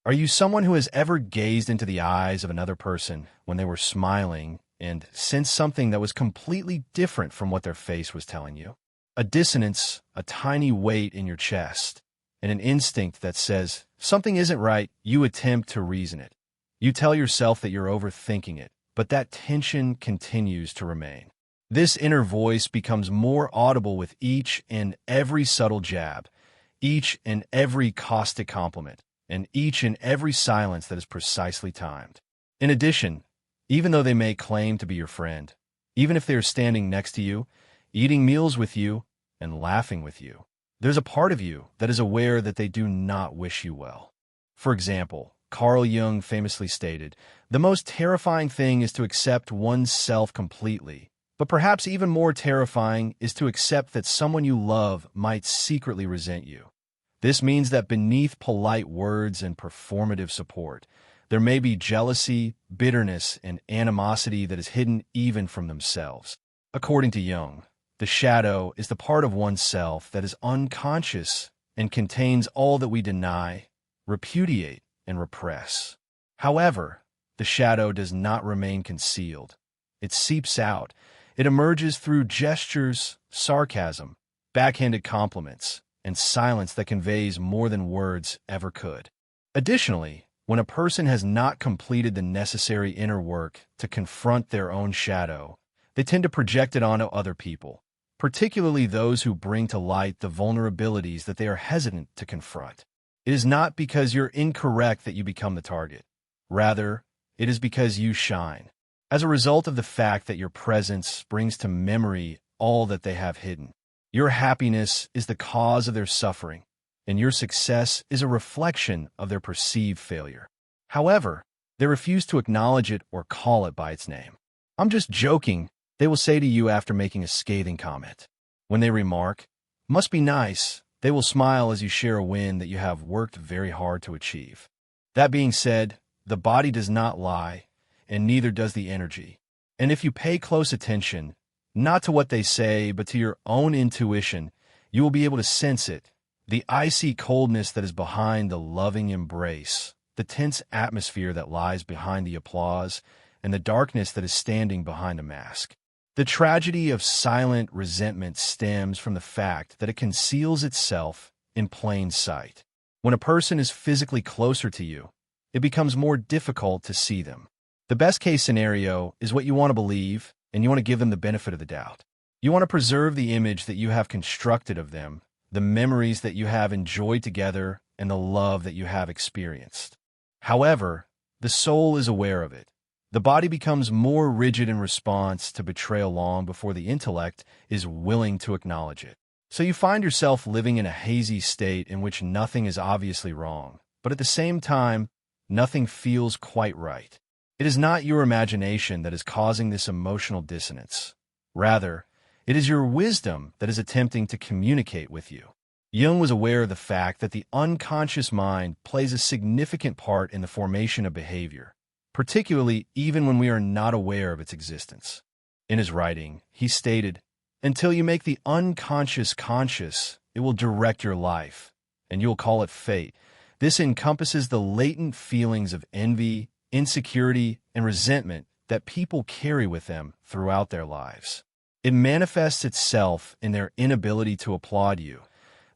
Are you someone who has ever gazed into the eyes of another person when they were smiling and sensed something that was completely different from what their face was telling you? A dissonance, a tiny weight in your chest, and an instinct that says, something isn't right. You attempt to reason it. You tell yourself that you're overthinking it, but that tension continues to remain. This inner voice becomes more audible with each and every subtle jab, each and every caustic compliment, and each and every silence that is precisely timed. In addition, even though they may claim to be your friend, even if they are standing next to you, eating meals with you, and laughing with you, there's a part of you that is aware that they do not wish you well. For example, Carl Jung famously stated, "The most terrifying thing is to accept oneself completely, but perhaps even more terrifying is to accept that someone you love might secretly resent you." This means that beneath polite words and performative support, there may be jealousy, bitterness, and animosity that is hidden even from themselves. According to Jung, the shadow is the part of oneself that is unconscious and contains all that we deny, repudiate, and repress. However, the shadow does not remain concealed. It seeps out. It emerges through gestures, sarcasm, backhanded compliments, and silence that conveys more than words ever could. Additionally, when a person has not completed the necessary inner work to confront their own shadow, they tend to project it onto other people, particularly those who bring to light the vulnerabilities that they are hesitant to confront. It is not because you're incorrect that you become the target. Rather, it is because you shine, as a result of the fact that your presence brings to memory all that they have hidden. Your happiness is the cause of their suffering, and your success is a reflection of their perceived failure. However, they refuse to acknowledge it or call it by its name. "I'm just joking," they will say to you after making a scathing comment. When they remark, "Must be nice," they will smile as you share a win that you have worked very hard to achieve. That being said, the body does not lie, and neither does the energy. And if you pay close attention, not to what they say, but to your own intuition, you will be able to sense it, the icy coldness that is behind the loving embrace, the tense atmosphere that lies behind the applause, and the darkness that is standing behind a mask. The tragedy of silent resentment stems from the fact that it conceals itself in plain sight. When a person is physically closer to you, it becomes more difficult to see them. The best-case scenario is what you want to believe, and you want to give them the benefit of the doubt. You want to preserve the image that you have constructed of them, the memories that you have enjoyed together, and the love that you have experienced. However, the soul is aware of it. The body becomes more rigid in response to betrayal long before the intellect is willing to acknowledge it. So you find yourself living in a hazy state in which nothing is obviously wrong, but at the same time, nothing feels quite right. It is not your imagination that is causing this emotional dissonance. Rather, it is your wisdom that is attempting to communicate with you. Jung was aware of the fact that the unconscious mind plays a significant part in the formation of behavior, particularly even when we are not aware of its existence. In his writing, he stated, "Until you make the unconscious conscious, it will direct your life, and you'll call it fate." This encompasses the latent feelings of envy, insecurity, and resentment that people carry with them throughout their lives. It manifests itself in their inability to applaud you,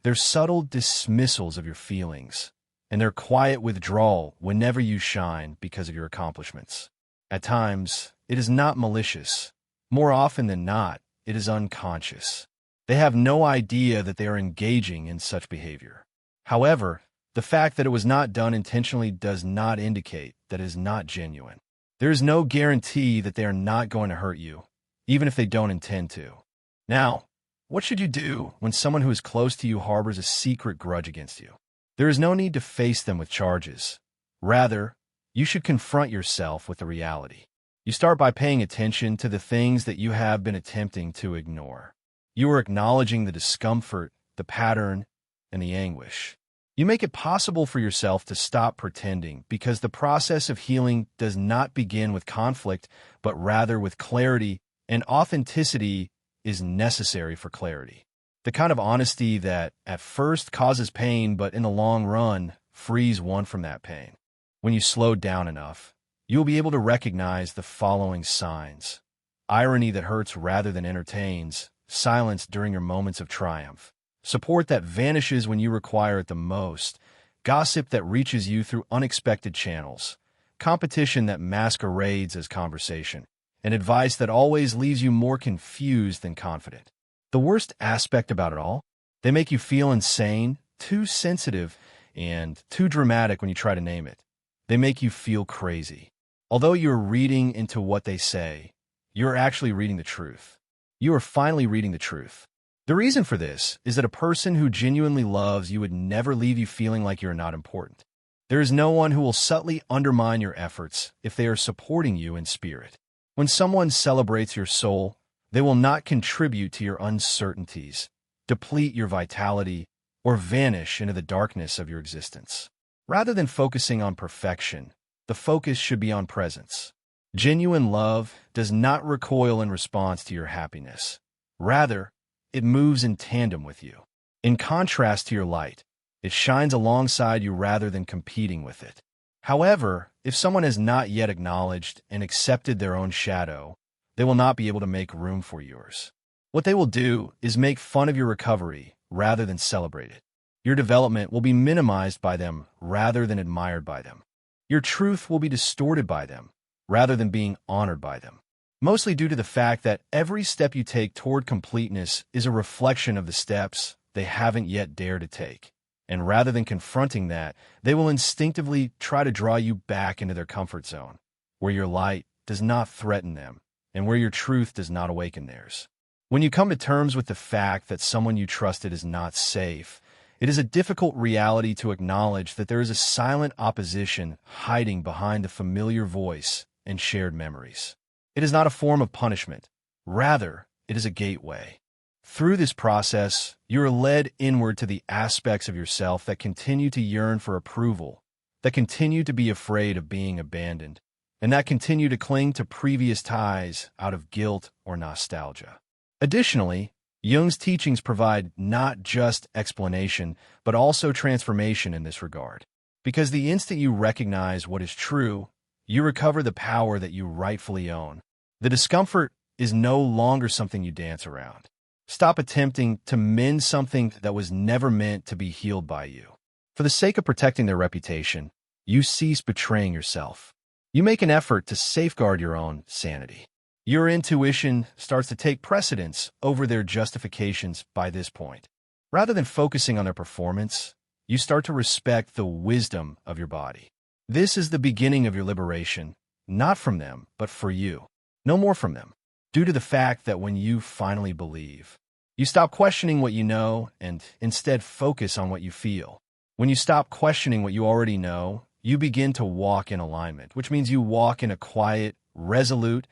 their subtle dismissals of your feelings, and their quiet withdrawal whenever you shine because of your accomplishments. At times, it is not malicious. More often than not, it is unconscious. They have no idea that they are engaging in such behavior. However, the fact that it was not done intentionally does not indicate that it is not genuine. There is no guarantee that they are not going to hurt you, even if they don't intend to. Now, what should you do when someone who is close to you harbors a secret grudge against you? There is no need to face them with charges. Rather, you should confront yourself with the reality. You start by paying attention to the things that you have been attempting to ignore. You are acknowledging the discomfort, the pattern, and the anguish. You make it possible for yourself to stop pretending because the process of healing does not begin with conflict, but rather with clarity, and authenticity is necessary for clarity. The kind of honesty that at first causes pain, but in the long run frees one from that pain. When you slow down enough, you will be able to recognize the following signs: irony that hurts rather than entertains, silence during your moments of triumph, support that vanishes when you require it the most, gossip that reaches you through unexpected channels, competition that masquerades as conversation, and advice that always leaves you more confused than confident. The worst aspect about it all? They make you feel insane, too sensitive, and too dramatic when you try to name it. They make you feel crazy. Although you're reading into what they say, you're actually reading the truth. You are finally reading the truth. The reason for this is that a person who genuinely loves you would never leave you feeling like you're not important. There is no one who will subtly undermine your efforts if they are supporting you in spirit. When someone celebrates your soul, they will not contribute to your uncertainties, deplete your vitality, or vanish into the darkness of your existence. Rather than focusing on perfection, the focus should be on presence. Genuine love does not recoil in response to your happiness. Rather, it moves in tandem with you. In contrast to your light, it shines alongside you rather than competing with it. However, if someone has not yet acknowledged and accepted their own shadow, they will not be able to make room for yours. What they will do is make fun of your recovery rather than celebrate it. Your development will be minimized by them rather than admired by them. Your truth will be distorted by them rather than being honored by them. Mostly due to the fact that every step you take toward completeness is a reflection of the steps they haven't yet dared to take. And rather than confronting that, they will instinctively try to draw you back into their comfort zone, where your light does not threaten them and where your truth does not awaken theirs. When you come to terms with the fact that someone you trusted is not safe, it is a difficult reality to acknowledge that there is a silent opposition hiding behind the familiar voice and shared memories. It is not a form of punishment. Rather, it is a gateway. Through this process, you are led inward to the aspects of yourself that continue to yearn for approval, that continue to be afraid of being abandoned, and that continue to cling to previous ties out of guilt or nostalgia. Additionally, Jung's teachings provide not just explanation, but also transformation in this regard. Because the instant you recognize what is true, you recover the power that you rightfully own. The discomfort is no longer something you dance around. Stop attempting to mend something that was never meant to be healed by you. For the sake of protecting their reputation, you cease betraying yourself. You make an effort to safeguard your own sanity. Your intuition starts to take precedence over their justifications by this point. Rather than focusing on their performance, you start to respect the wisdom of your body. This is the beginning of your liberation, not from them, but for you. No more from them. Due to the fact that when you finally believe, you stop questioning what you know and instead focus on what you feel. When you stop questioning what you already know, you begin to walk in alignment, which means you walk in a quiet, resolute,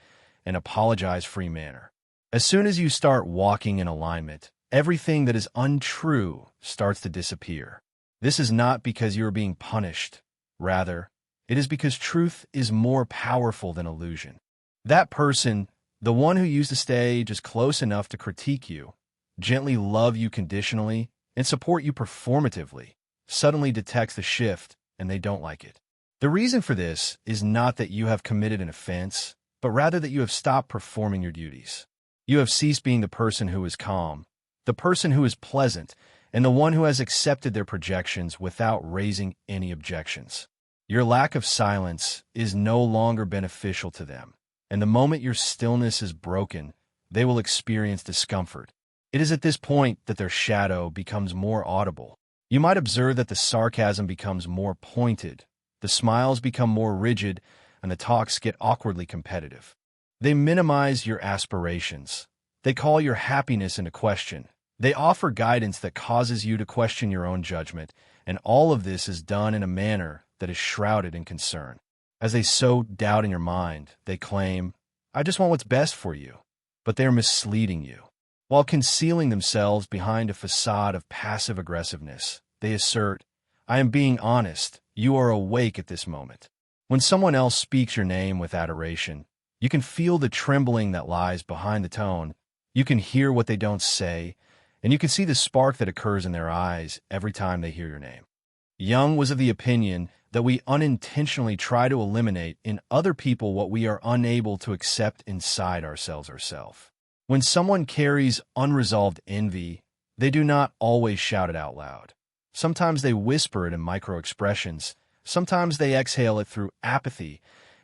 and apologize-free manner. As soon as you start walking in alignment, everything that is untrue starts to disappear. This is not because you are being punished. Rather, it is because truth is more powerful than illusion. That person, the one who used to stay just close enough to critique you, gently love you conditionally, and support you performatively, suddenly detects the shift and they don't like it. The reason for this is not that you have committed an offense, but rather that you have stopped performing your duties. You have ceased being the person who is calm, the person who is pleasant, and the one who has accepted their projections without raising any objections. Your lack of silence is no longer beneficial to them. And the moment your stillness is broken, they will experience discomfort. It is at this point that their shadow becomes more audible. You might observe that the sarcasm becomes more pointed, the smiles become more rigid, and the talks get awkwardly competitive. They minimize your aspirations. They call your happiness into question. They offer guidance that causes you to question your own judgment, and all of this is done in a manner that is shrouded in concern. As they sow doubt in your mind, they claim, "I just want what's best for you," but they are misleading you. While concealing themselves behind a facade of passive aggressiveness, they assert, "I am being honest, you are awake at this moment." When someone else speaks your name with adoration, you can feel the trembling that lies behind the tone, you can hear what they don't say, and you can see the spark that occurs in their eyes every time they hear your name. Jung was of the opinion that we unintentionally try to eliminate in other people what we are unable to accept inside ourselves. When someone carries unresolved envy, they do not always shout it out loud. Sometimes they whisper it in micro-expressions, sometimes they exhale it through apathy,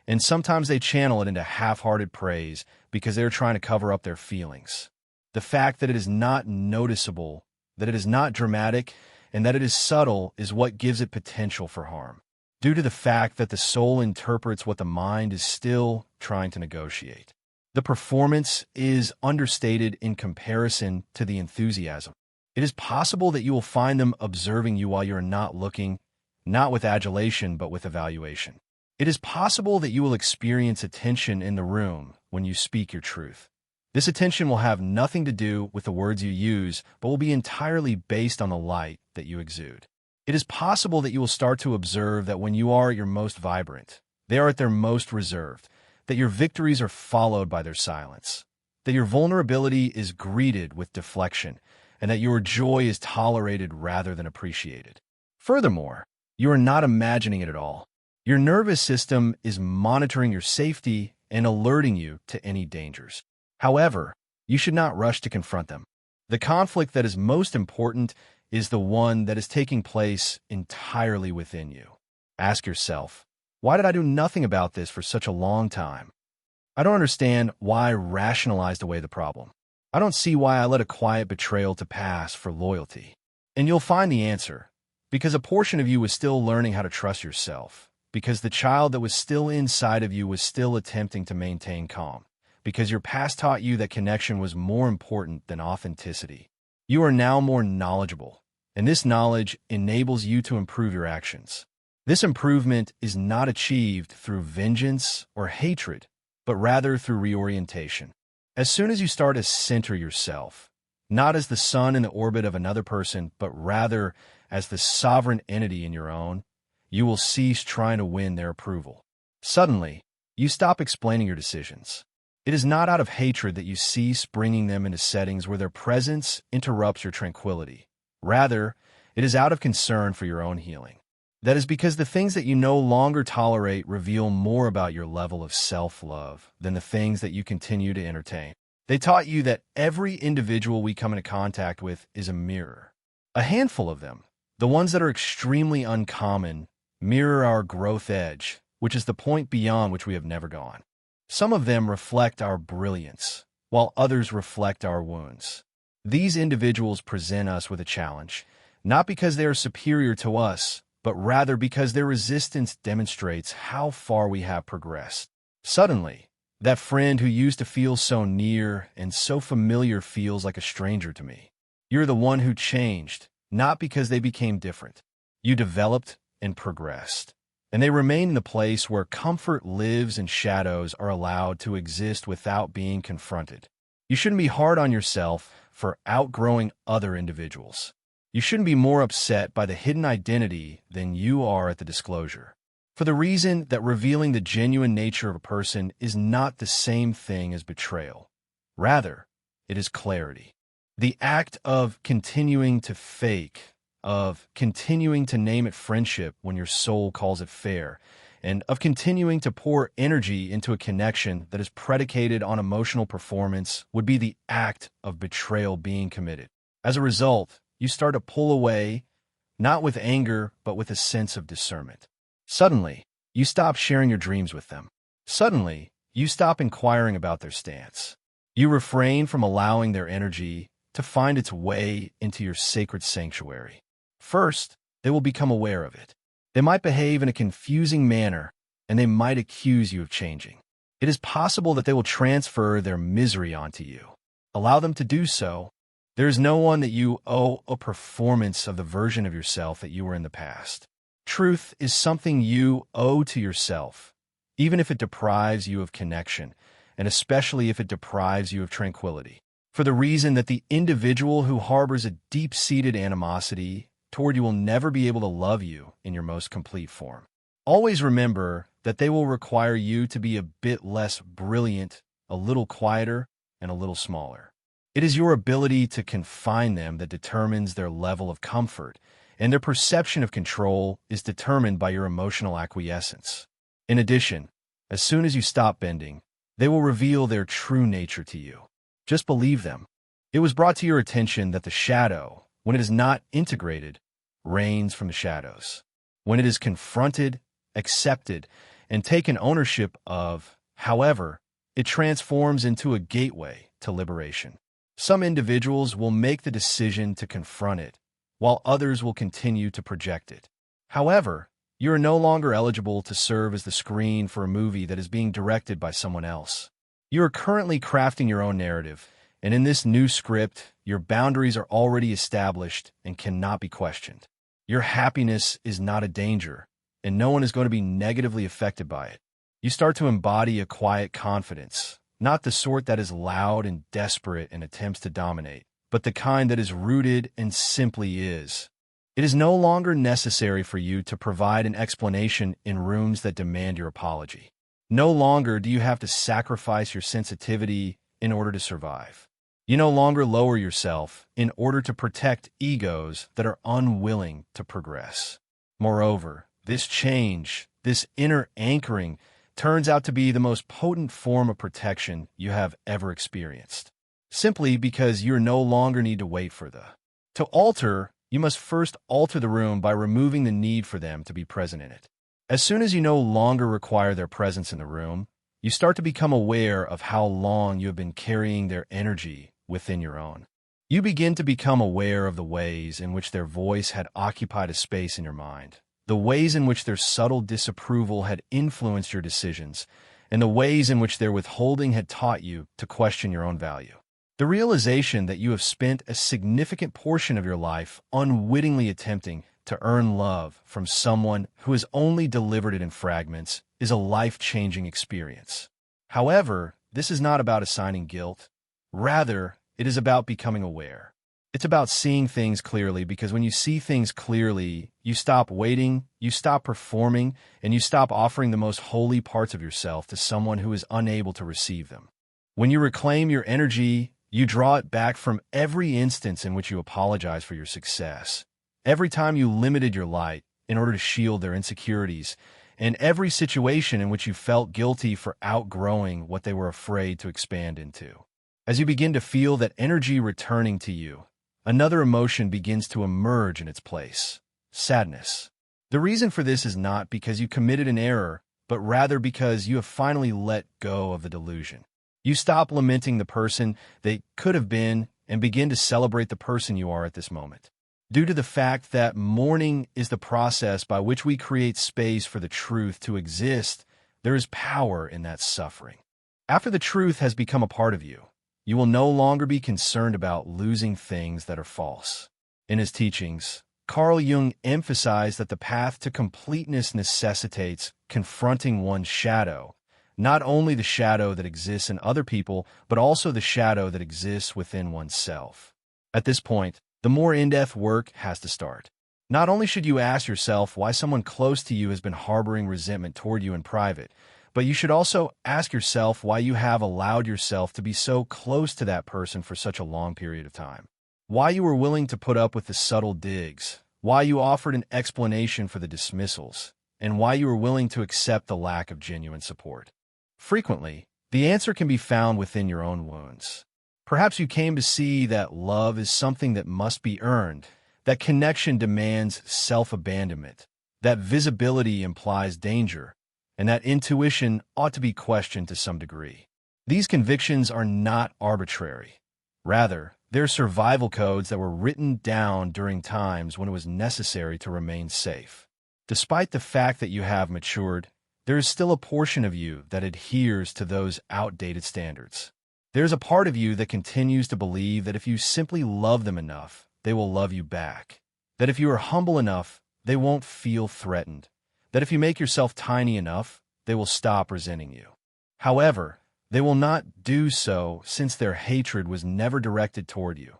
and sometimes they channel it into half-hearted praise because they're trying to cover up their feelings. The fact that it is not noticeable, that it is not dramatic, and that it is subtle is what gives it potential for harm, due to the fact that the soul interprets what the mind is still trying to negotiate. The performance is understated in comparison to the enthusiasm. It is possible that you will find them observing you while you are not looking, not with adulation but with evaluation. It is possible that you will experience attention in the room when you speak your truth. This attention will have nothing to do with the words you use, but will be entirely based on the light that you exude. It is possible that you will start to observe that when you are at your most vibrant, they are at their most reserved, that your victories are followed by their silence, that your vulnerability is greeted with deflection, and that your joy is tolerated rather than appreciated. Furthermore, you are not imagining it at all. Your nervous system is monitoring your safety and alerting you to any dangers. However, you should not rush to confront them. The conflict that is most important is the one that is taking place entirely within you. Ask yourself, why did I do nothing about this for such a long time? I don't understand why I rationalized away the problem. I don't see why I let a quiet betrayal to pass for loyalty. And you'll find the answer, because a portion of you was still learning how to trust yourself, because the child that was still inside of you was still attempting to maintain calm, because your past taught you that connection was more important than authenticity. You are now more knowledgeable, and this knowledge enables you to improve your actions. This improvement is not achieved through vengeance or hatred, but rather through reorientation. As soon as you start to center yourself, not as the sun in the orbit of another person, but rather as the sovereign entity in your own, you will cease trying to win their approval. Suddenly, you stop explaining your decisions. It is not out of hatred that you cease bringing them into settings where their presence interrupts your tranquility. Rather, it is out of concern for your own healing. That is because the things that you no longer tolerate reveal more about your level of self-love than the things that you continue to entertain. They taught you that every individual we come into contact with is a mirror. A handful of them, the ones that are extremely uncommon, mirror our growth edge, which is the point beyond which we have never gone. Some of them reflect our brilliance, while others reflect our wounds. These individuals present us with a challenge, not because they are superior to us, but rather because their resistance demonstrates how far we have progressed. Suddenly, that friend who used to feel so near and so familiar feels like a stranger to me. You're the one who changed, not because they became different. You developed and progressed. And they remain in the place where comfort lives and shadows are allowed to exist without being confronted. You shouldn't be hard on yourself for outgrowing other individuals. You shouldn't be more upset by the hidden identity than you are at the disclosure. For the reason that revealing the genuine nature of a person is not the same thing as betrayal. Rather, it is clarity. The act of continuing to fake, of continuing to name it friendship when your soul calls it fair, and of continuing to pour energy into a connection that is predicated on emotional performance would be the act of betrayal being committed. As a result, you start to pull away, not with anger, but with a sense of discernment. Suddenly, you stop sharing your dreams with them. Suddenly, you stop inquiring about their stance. You refrain from allowing their energy to find its way into your sacred sanctuary. First, they will become aware of it. They might behave in a confusing manner, and they might accuse you of changing. It is possible that they will transfer their misery onto you. Allow them to do so. There is no one that you owe a performance of the version of yourself that you were in the past. Truth is something you owe to yourself, even if it deprives you of connection, and especially if it deprives you of tranquility. For the reason that the individual who harbors a deep-seated animosity toward you will never be able to love you in your most complete form. Always remember that they will require you to be a bit less brilliant, a little quieter, and a little smaller. It is your ability to confine them that determines their level of comfort, and their perception of control is determined by your emotional acquiescence. In addition, as soon as you stop bending, they will reveal their true nature to you. Just believe them. It was brought to your attention that the shadow, when it is not integrated, reigns from the shadows. When it is confronted, accepted, and taken ownership of, however, it transforms into a gateway to liberation. Some individuals will make the decision to confront it, while others will continue to project it. However, you are no longer eligible to serve as the screen for a movie that is being directed by someone else. You are currently crafting your own narrative, and in this new script, your boundaries are already established and cannot be questioned. Your happiness is not a danger, and no one is going to be negatively affected by it. You start to embody a quiet confidence, not the sort that is loud and desperate and attempts to dominate, but the kind that is rooted and simply is. It is no longer necessary for you to provide an explanation in rooms that demand your apology. No longer do you have to sacrifice your sensitivity in order to survive. You no longer lower yourself in order to protect egos that are unwilling to progress. Moreover, this change, this inner anchoring, turns out to be the most potent form of protection you have ever experienced. Simply because you no longer need to wait for to alter, you must first alter the room by removing the need for them to be present in it. As soon as you no longer require their presence in the room, you start to become aware of how long you have been carrying their energy within your own. You begin to become aware of the ways in which their voice had occupied a space in your mind, the ways in which their subtle disapproval had influenced your decisions, and the ways in which their withholding had taught you to question your own value. The realization that you have spent a significant portion of your life unwittingly attempting to earn love from someone who has only delivered it in fragments is a life-changing experience. However, this is not about assigning guilt. Rather, it is about becoming aware. It's about seeing things clearly, because when you see things clearly, you stop waiting, you stop performing, and you stop offering the most holy parts of yourself to someone who is unable to receive them. When you reclaim your energy, you draw it back from every instance in which you apologize for your success, every time you limited your light in order to shield their insecurities, and every situation in which you felt guilty for outgrowing what they were afraid to expand into. As you begin to feel that energy returning to you, another emotion begins to emerge in its place: sadness. The reason for this is not because you committed an error, but rather because you have finally let go of the delusion. You stop lamenting the person they could have been and begin to celebrate the person you are at this moment. Due to the fact that mourning is the process by which we create space for the truth to exist, there is power in that suffering. After the truth has become a part of you, you will no longer be concerned about losing things that are false. In his teachings, Carl Jung emphasized that the path to completeness necessitates confronting one's shadow, not only the shadow that exists in other people, but also the shadow that exists within oneself. At this point, the more in-depth work has to start. Not only should you ask yourself why someone close to you has been harboring resentment toward you in private, but you should also ask yourself why you have allowed yourself to be so close to that person for such a long period of time. Why you were willing to put up with the subtle digs, why you offered an explanation for the dismissals, and why you were willing to accept the lack of genuine support. Frequently, the answer can be found within your own wounds. Perhaps you came to see that love is something that must be earned, that connection demands self-abandonment, that visibility implies danger, and that intuition ought to be questioned to some degree. These convictions are not arbitrary. Rather, they're survival codes that were written down during times when it was necessary to remain safe. Despite the fact that you have matured, there is still a portion of you that adheres to those outdated standards. There's a part of you that continues to believe that if you simply love them enough, they will love you back. That if you are humble enough, they won't feel threatened. That if you make yourself tiny enough, they will stop resenting you. However, they will not do so, since their hatred was never directed toward you.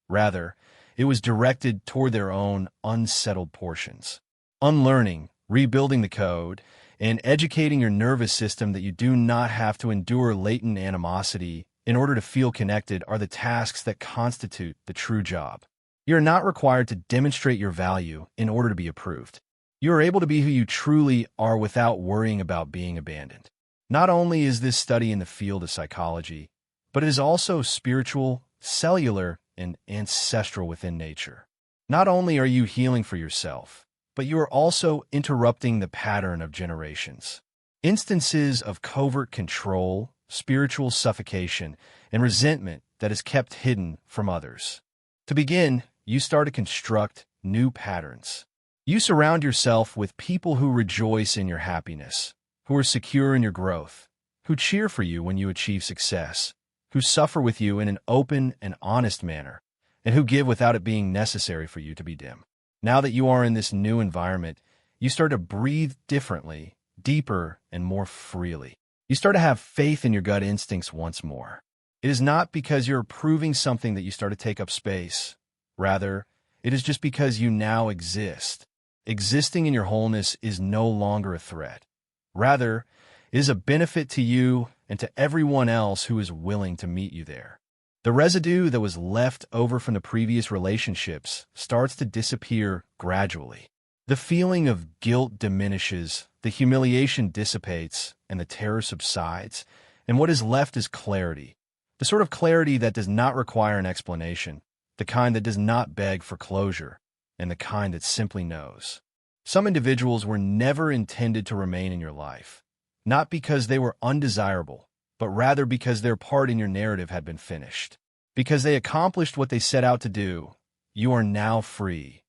Rather, it was directed toward their own unsettled portions. Unlearning, rebuilding the code, and educating your nervous system that you do not have to endure latent animosity in order to feel connected are the tasks that constitute the true job. You're not required to demonstrate your value in order to be approved. You are able to be who you truly are without worrying about being abandoned. Not only is this study in the field of psychology, but it is also spiritual, cellular, and ancestral within nature. Not only are you healing for yourself, but you are also interrupting the pattern of generations. Instances of covert control, spiritual suffocation, and resentment that is kept hidden from others. To begin, you start to construct new patterns. You surround yourself with people who rejoice in your happiness, who are secure in your growth, who cheer for you when you achieve success, who suffer with you in an open and honest manner, and who give without it being necessary for you to be dim. Now that you are in this new environment, you start to breathe differently, deeper, and more freely. You start to have faith in your gut instincts once more. It is not because you're proving something that you start to take up space. Rather, it is just because you now exist. Existing in your wholeness is no longer a threat. Rather, it is a benefit to you and to everyone else who is willing to meet you there. The residue that was left over from the previous relationships starts to disappear gradually. The feeling of guilt diminishes, the humiliation dissipates, and the terror subsides, and what is left is clarity. The sort of clarity that does not require an explanation, the kind that does not beg for closure, and the kind that simply knows. Some individuals were never intended to remain in your life, not because they were undesirable, but rather because their part in your narrative had been finished. Because they accomplished what they set out to do, you are now free.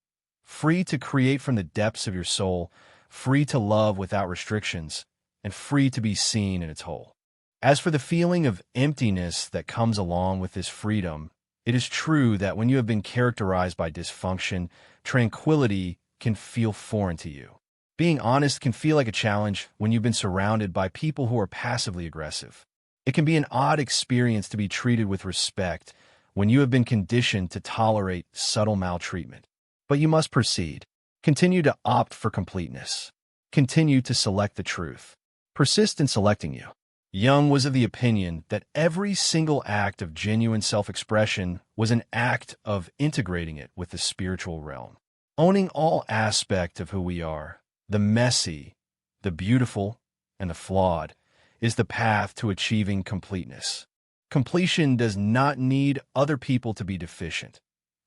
Free to create from the depths of your soul, free to love without restrictions, and free to be seen in its whole. As for the feeling of emptiness that comes along with this freedom, it is true that when you have been characterized by dysfunction, tranquility can feel foreign to you. Being honest can feel like a challenge when you've been surrounded by people who are passively aggressive. It can be an odd experience to be treated with respect when you have been conditioned to tolerate subtle maltreatment. But you must proceed. Continue to opt for completeness. Continue to select the truth. Persist in selecting you. Jung was of the opinion that every single act of genuine self-expression was an act of integrating it with the spiritual realm. Owning all aspect of who we are, the messy, the beautiful, and the flawed, is the path to achieving completeness. Completion does not need other people to be deficient.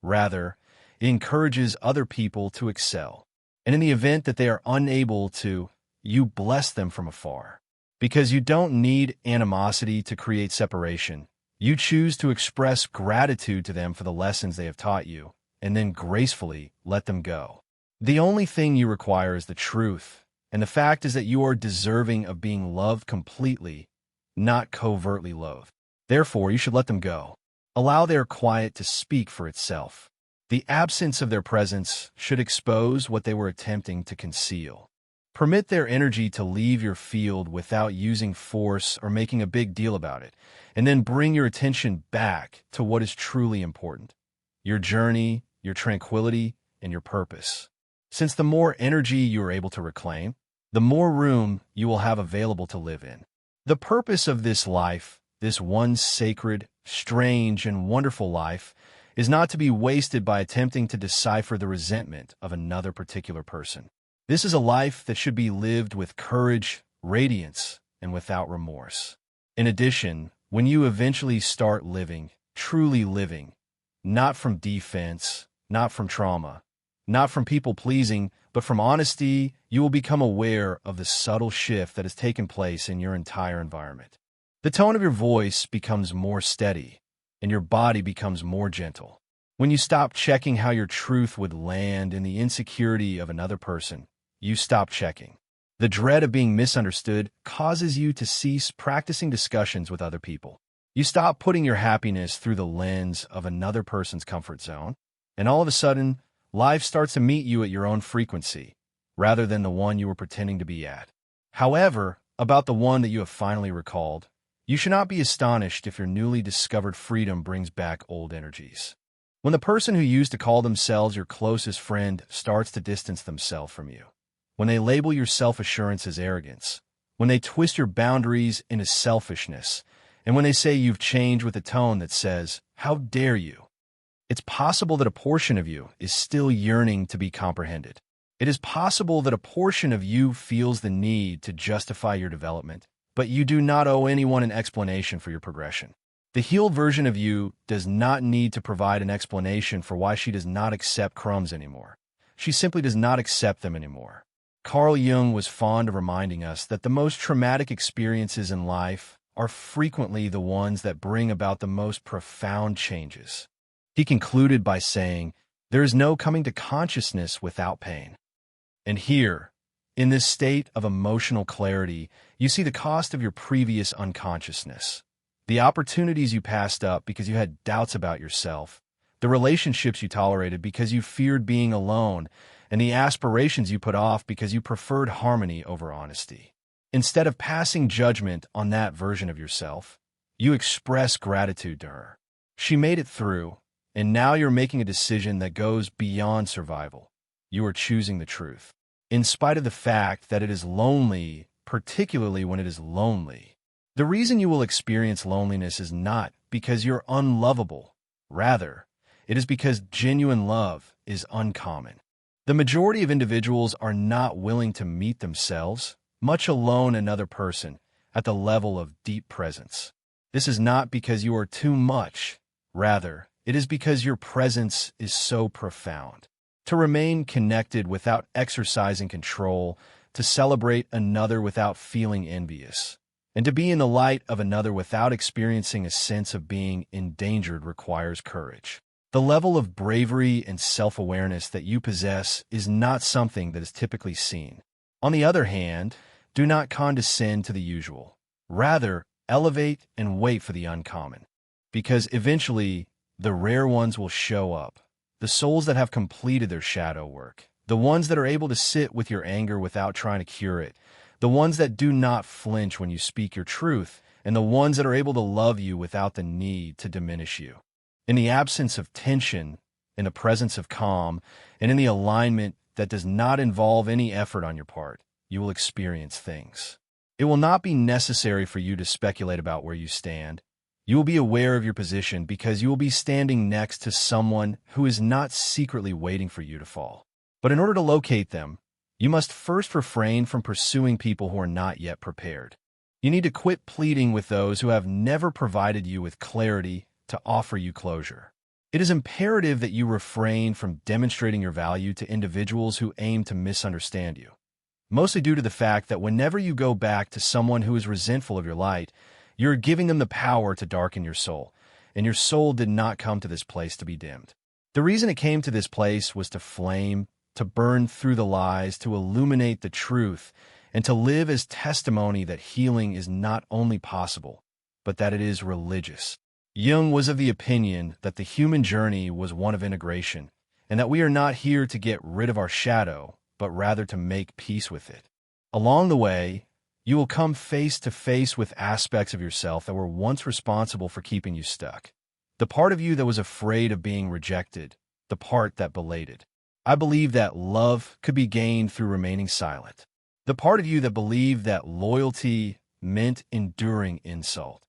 Rather, it encourages other people to excel. And in the event that they are unable to, you bless them from afar. Because you don't need animosity to create separation. You choose to express gratitude to them for the lessons they have taught you, and then gracefully let them go. The only thing you require is the truth, and the fact is that you are deserving of being loved completely, not covertly loathed. Therefore, you should let them go. Allow their quiet to speak for itself. The absence of their presence should expose what they were attempting to conceal. Permit their energy to leave your field without using force or making a big deal about it, and then bring your attention back to what is truly important: your journey, your tranquility, and your purpose. Since the more energy you are able to reclaim, the more room you will have available to live in. The purpose of this life, this one sacred, strange, and wonderful life, is not to be wasted by attempting to decipher the resentment of another particular person. This is a life that should be lived with courage, radiance, and without remorse. In addition, when you eventually start living, truly living, not from defense, not from trauma, not from people-pleasing, but from honesty, you will become aware of the subtle shift that has taken place in your entire environment. The tone of your voice becomes more steady, and your body becomes more gentle. When you stop checking how your truth would land in the insecurity of another person, you stop checking. The dread of being misunderstood causes you to cease practicing discussions with other people. You stop putting your happiness through the lens of another person's comfort zone, and all of a sudden, life starts to meet you at your own frequency, rather than the one you were pretending to be at. However, about the one that you have finally recalled, you should not be astonished if your newly discovered freedom brings back old energies. When the person who used to call themselves your closest friend starts to distance themselves from you, when they label your self-assurance as arrogance, when they twist your boundaries into selfishness, and when they say you've changed with a tone that says, "How dare you?" It's possible that a portion of you is still yearning to be comprehended. It is possible that a portion of you feels the need to justify your development, but you do not owe anyone an explanation for your progression. The healed version of you does not need to provide an explanation for why she does not accept crumbs anymore. She simply does not accept them anymore. Carl Jung was fond of reminding us that the most traumatic experiences in life are frequently the ones that bring about the most profound changes. He concluded by saying, "There is no coming to consciousness without pain." And here, in this state of emotional clarity, you see the cost of your previous unconsciousness. The opportunities you passed up because you had doubts about yourself, the relationships you tolerated because you feared being alone, and the aspirations you put off because you preferred harmony over honesty. Instead of passing judgment on that version of yourself, you express gratitude to her. She made it through, and now you're making a decision that goes beyond survival. You are choosing the truth. In spite of the fact that it is lonely, particularly when it is lonely. The reason you will experience loneliness is not because you're unlovable. Rather, it is because genuine love is uncommon. The majority of individuals are not willing to meet themselves, much alone another person, at the level of deep presence. This is not because you are too much. Rather, it is because your presence is so profound. To remain connected without exercising control, to celebrate another without feeling envious, and to be in the light of another without experiencing a sense of being endangered requires courage. The level of bravery and self-awareness that you possess is not something that is typically seen. On the other hand, do not condescend to the usual. Rather, elevate and wait for the uncommon. Because eventually, the rare ones will show up. The souls that have completed their shadow work. The ones that are able to sit with your anger without trying to cure it. The ones that do not flinch when you speak your truth. And the ones that are able to love you without the need to diminish you. In the absence of tension, in the presence of calm, and in the alignment that does not involve any effort on your part, you will experience things. It will not be necessary for you to speculate about where you stand. You will be aware of your position because you will be standing next to someone who is not secretly waiting for you to fall. But in order to locate them, you must first refrain from pursuing people who are not yet prepared. You need to quit pleading with those who have never provided you with clarity to offer you closure. It is imperative that you refrain from demonstrating your value to individuals who aim to misunderstand you. Mostly due to the fact that whenever you go back to someone who is resentful of your light, you're giving them the power to darken your soul, and your soul did not come to this place to be dimmed. The reason it came to this place was to flame, to burn through the lies, to illuminate the truth, and to live as testimony that healing is not only possible, but that it is religious. Jung was of the opinion that the human journey was one of integration, and that we are not here to get rid of our shadow, but rather to make peace with it. Along the way, you will come face to face with aspects of yourself that were once responsible for keeping you stuck. The part of you that was afraid of being rejected, the part that belated. I believe that love could be gained through remaining silent. The part of you that believed that loyalty meant enduring insult.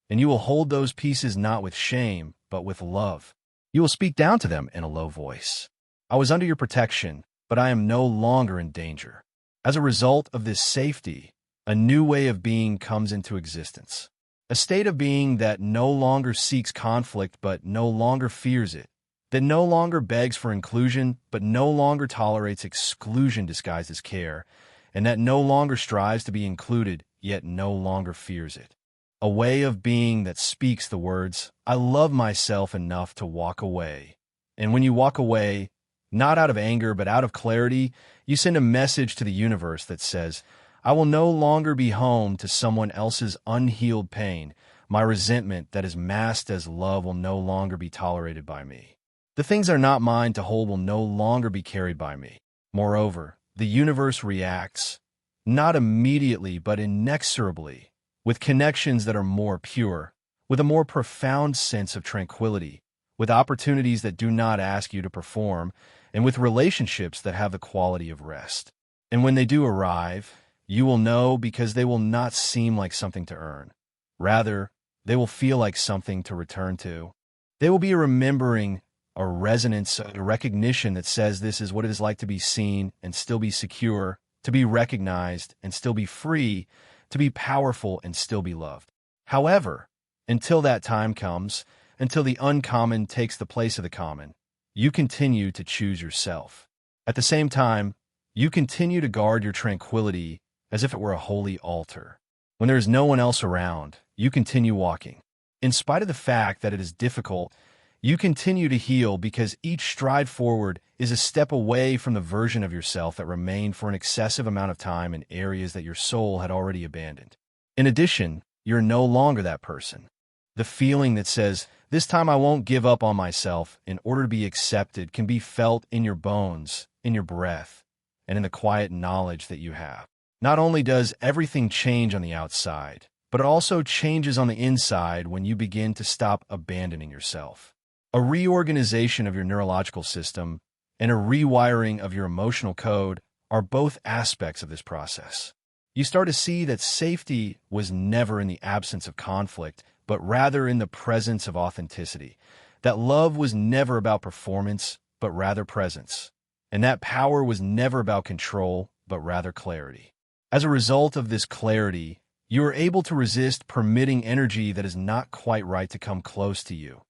And you will hold those pieces not with shame, but with love. You will speak down to them in a low voice. I was under your protection, but I am no longer in danger. As a result of this safety, a new way of being comes into existence. A state of being that no longer seeks conflict but no longer fears it. That no longer begs for inclusion but no longer tolerates exclusion disguised as care. And that no longer strives to be included yet no longer fears it. A way of being that speaks the words, "I love myself enough to walk away." And when you walk away, not out of anger but out of clarity, you send a message to the universe that says, "I will no longer be home to someone else's unhealed pain. My resentment that is masked as love will no longer be tolerated by me. The things that are not mine to hold will no longer be carried by me." Moreover, the universe reacts, not immediately but inexorably, with connections that are more pure, with a more profound sense of tranquility, with opportunities that do not ask you to perform, and with relationships that have the quality of rest. And when they do arrive, you will know because they will not seem like something to earn. Rather, they will feel like something to return to. They will be a remembering a resonance, a recognition that says this is what it is like to be seen and still be secure, to be recognized and still be free, to be powerful and still be loved. However, until that time comes, until the uncommon takes the place of the common, you continue to choose yourself. At the same time, you continue to guard your tranquility as if it were a holy altar. When there is no one else around, you continue walking. In spite of the fact that it is difficult, you continue to heal because each stride forward is a step away from the version of yourself that remained for an excessive amount of time in areas that your soul had already abandoned. In addition, you're no longer that person. The feeling that says, "This time I won't give up on myself in order to be accepted," can be felt in your bones, in your breath, and in the quiet knowledge that you have. Not only does everything change on the outside, but it also changes on the inside when you begin to stop abandoning yourself. A reorganization of your neurological system and a rewiring of your emotional code are both aspects of this process. You start to see that safety was never in the absence of conflict, but rather in the presence of authenticity. That love was never about performance, but rather presence. And that power was never about control, but rather clarity. As a result of this clarity, you are able to resist permitting energy that is not quite right to come close to you,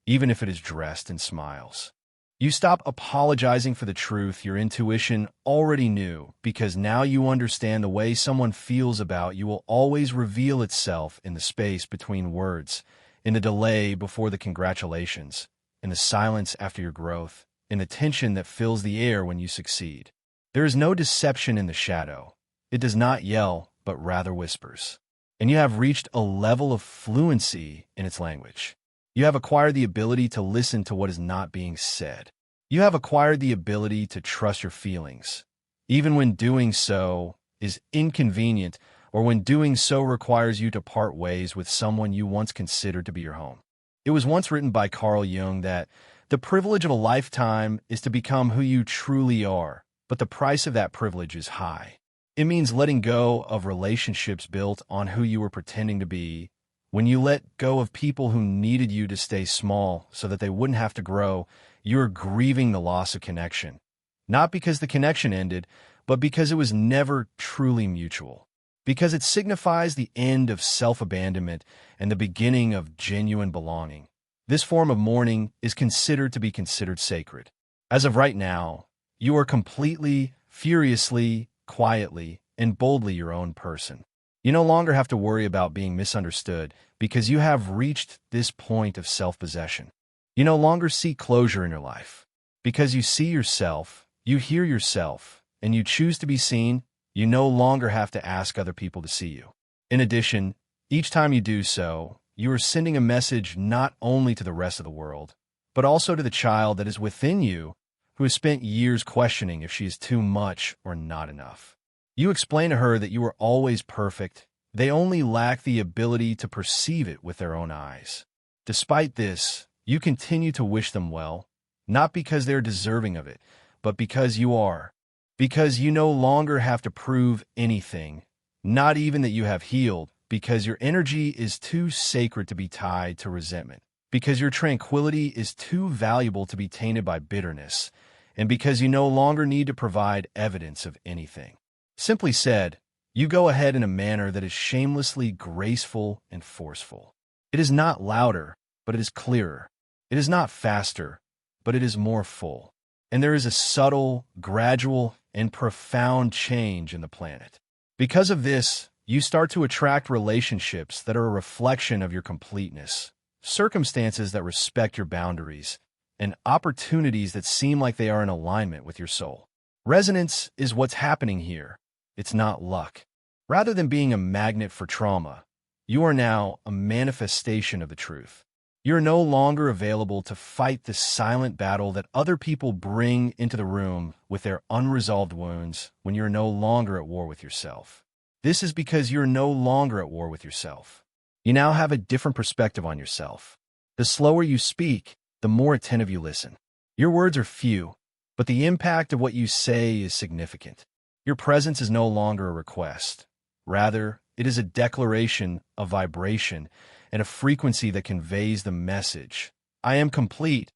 even if it is dressed in smiles. You stop apologizing for the truth your intuition already knew, because now you understand the way someone feels about you will always reveal itself in the space between words, in the delay before the congratulations, in the silence after your growth, in the tension that fills the air when you succeed. There is no deception in the shadow. It does not yell, but rather whispers. And you have reached a level of fluency in its language. You have acquired the ability to listen to what is not being said. You have acquired the ability to trust your feelings, even when doing so is inconvenient or when doing so requires you to part ways with someone you once considered to be your home. It was once written by Carl Jung that the privilege of a lifetime is to become who you truly are, but the price of that privilege is high. It means letting go of relationships built on who you were pretending to be. When you let go of people who needed you to stay small so that they wouldn't have to grow, you're grieving the loss of connection. Not because the connection ended, but because it was never truly mutual. Because it signifies the end of self-abandonment and the beginning of genuine belonging. This form of mourning is considered to be considered sacred. As of right now, you are completely, furiously, quietly, and boldly your own person. You no longer have to worry about being misunderstood because you have reached this point of self-possession. You no longer seek closure in your life. Because you see yourself, you hear yourself, and you choose to be seen, you no longer have to ask other people to see you. In addition, each time you do so, you are sending a message not only to the rest of the world, but also to the child that is within you who has spent years questioning if she is too much or not enough. You explain to her that you are always perfect. They only lack the ability to perceive it with their own eyes. Despite this, you continue to wish them well, not because they're deserving of it, but because you are. Because you no longer have to prove anything, not even that you have healed, because your energy is too sacred to be tied to resentment, because your tranquility is too valuable to be tainted by bitterness, and because you no longer need to provide evidence of anything. Simply said, you go ahead in a manner that is shamelessly graceful and forceful. It is not louder, but it is clearer. It is not faster, but it is more full. And there is a subtle, gradual, and profound change in the planet. Because of this, you start to attract relationships that are a reflection of your completeness, circumstances that respect your boundaries, and opportunities that seem like they are in alignment with your soul. Resonance is what's happening here. It's not luck. Rather than being a magnet for trauma, you are now a manifestation of the truth. You're no longer available to fight the silent battle that other people bring into the room with their unresolved wounds when you're no longer at war with yourself. This is because you're no longer at war with yourself. You now have a different perspective on yourself. The slower you speak, the more attentive you listen. Your words are few, but the impact of what you say is significant. Your presence is no longer a request. Rather, it is a declaration, a vibration, and a frequency that conveys the message: I am complete,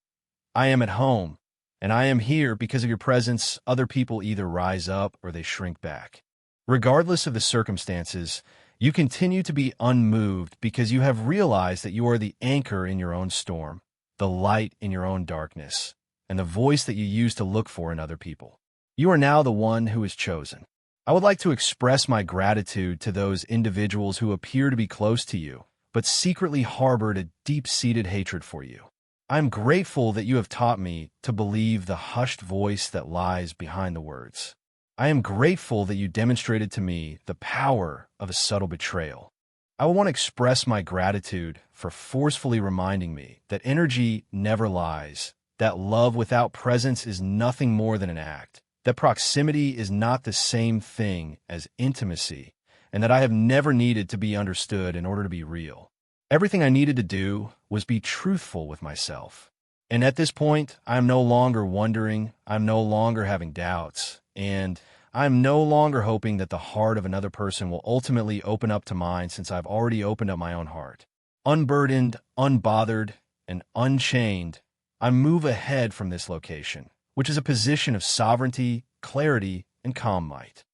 I am at home, and I am here because of your presence. Other people either rise up or they shrink back. Regardless of the circumstances, you continue to be unmoved because you have realized that you are the anchor in your own storm, the light in your own darkness, and the voice that you used to look for in other people. You are now the one who is chosen. I would like to express my gratitude to those individuals who appear to be close to you, but secretly harbored a deep-seated hatred for you. I am grateful that you have taught me to believe the hushed voice that lies behind the words. I am grateful that you demonstrated to me the power of a subtle betrayal. I want to express my gratitude for forcefully reminding me that energy never lies, that love without presence is nothing more than an act, that proximity is not the same thing as intimacy, and that I have never needed to be understood in order to be real. Everything I needed to do was be truthful with myself. And at this point, I am no longer wondering, I'm no longer having doubts, and I'm no longer hoping that the heart of another person will ultimately open up to mine, since I've already opened up my own heart. Unburdened, unbothered, and unchained, I move ahead from this location, which is a position of sovereignty, clarity, and calm might.